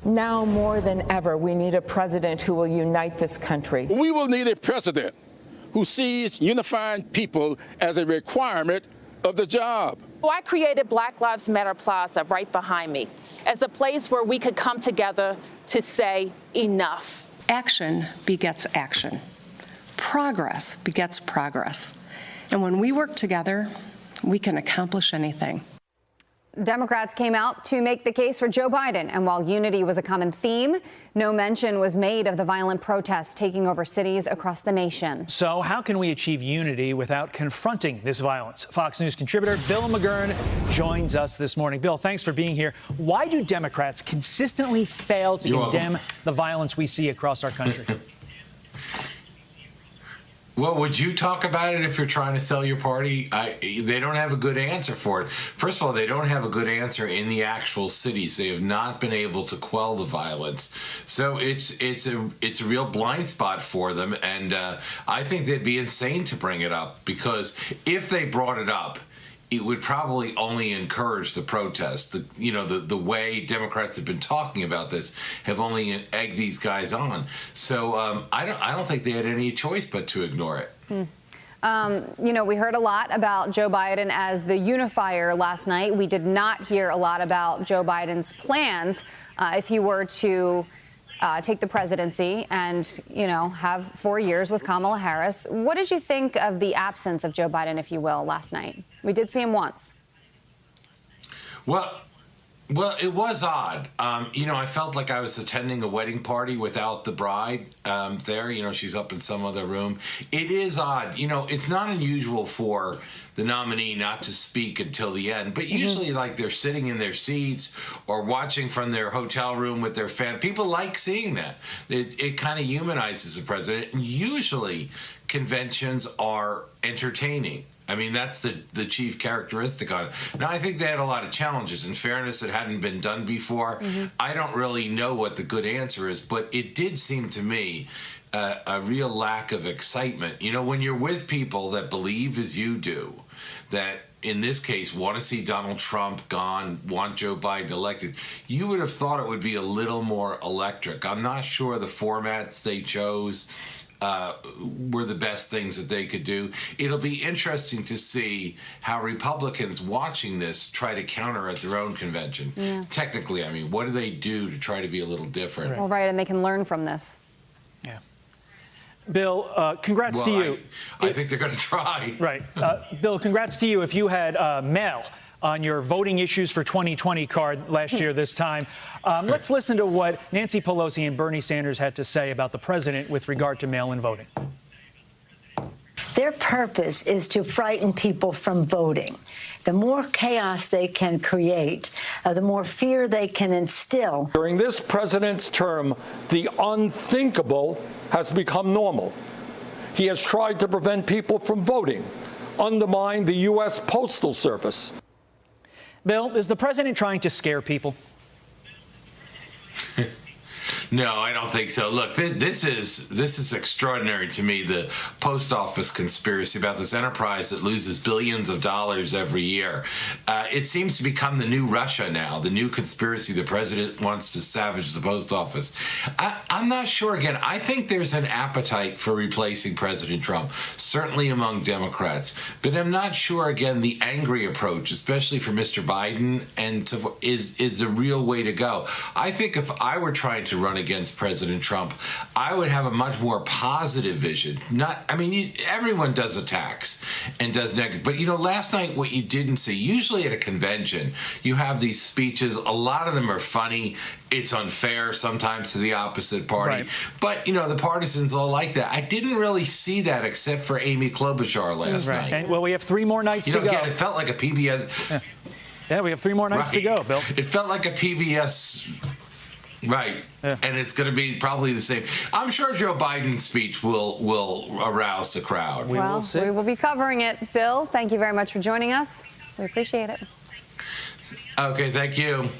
Now more than ever, we need a president who will unite this country. We will need a president who sees unifying people as a requirement of the job. So I created Black Lives Matter Plaza right behind me as a place where we could come together to say enough. Action begets action. Progress begets progress. And when we work together, we can accomplish anything. Democrats came out to make the case for Joe Biden, and while unity was a common theme, no mention was made of the violent protests taking over cities across the nation. So how can we achieve unity without confronting this violence? Fox News contributor Bill McGurn joins us this morning. Bill, thanks for being here. Why do Democrats consistently fail to condemn the violence we see across our country? Well, would you talk about it if you're trying to sell your party? They don't have a good answer for it. First of all, they don't have a good answer in the actual cities. They have not been able to quell the violence. So it's a real blind spot for them. And I think they'd be insane to bring it up, because if they brought it up, it would probably only encourage the protest. The way Democrats have been talking about this have only egged these guys on. So I don't think they had any choice but to ignore it. We heard a lot about Joe Biden as the unifier last night. We did not hear a lot about Joe Biden's plans if he were to take the presidency and, have 4 years with Kamala Harris. What did you think of the absence of Joe Biden, if you will, last night? We did see him once. Well, it was odd. I felt like I was attending a wedding party without the bride there. She's up in some other room. It is odd. It's not unusual for the nominee not to speak until the end, but usually like they're sitting in their seats or watching from their hotel room with their fan. People like seeing that. It kind of humanizes the president. And usually conventions are entertaining. I mean, that's the chief characteristic on it. Now, I think they had a lot of challenges. In fairness, it hadn't been done before. I don't really know what the good answer is, but it did seem to me a real lack of excitement. When you're with people that believe as you do, that in this case want to see Donald Trump gone, want Joe Biden elected, you would have thought it would be a little more electric. I'm not sure the formats they chose were the best things that they could do. It'll be interesting to see how Republicans watching this try to counter at their own convention. Yeah. Technically, I mean, what do they do to try to be a little different? Well, right, and they can learn from this. Yeah. Bill, congrats to you. I think they're going to try. Right. Bill, congrats to you if you had mail on your voting issues for 2020 card last year this time. Let's listen to what Nancy Pelosi and Bernie Sanders had to say about the president with regard to mail-in voting. Their purpose is to frighten people from voting. The more chaos they can create, the more fear they can instill. During this president's term, the unthinkable has become normal. He has tried to prevent people from voting, undermine the U.S. Postal Service. Bill, is the president trying to scare people? No, I don't think so. Look, this is extraordinary to me, the post office conspiracy about this enterprise that loses billions of dollars every year. It seems to become the new Russia now, the new conspiracy. The president wants to savage the post office. I'm not sure. Again, I think there's an appetite for replacing President Trump, certainly among Democrats. But I'm not sure, again, the angry approach, especially for Mr. Biden, is the real way to go. I think if I were trying to run against President Trump, I would have a much more positive vision. Everyone does attacks and does negative, but last night what you didn't see, usually at a convention, you have these speeches. A lot of them are funny. It's unfair sometimes to the opposite party, right. But the partisans all like that. I didn't really see that except for Amy Klobuchar last night. And, well, we have 3 more nights to go. Again, it felt like a PBS. Yeah, we have 3 more nights to go, Bill. It felt like a PBS. Right. Yeah. And it's going to be probably the same. I'm sure Joe Biden's speech will arouse the crowd. We will be covering it. Bill, thank you very much for joining us. We appreciate it. Okay, thank you.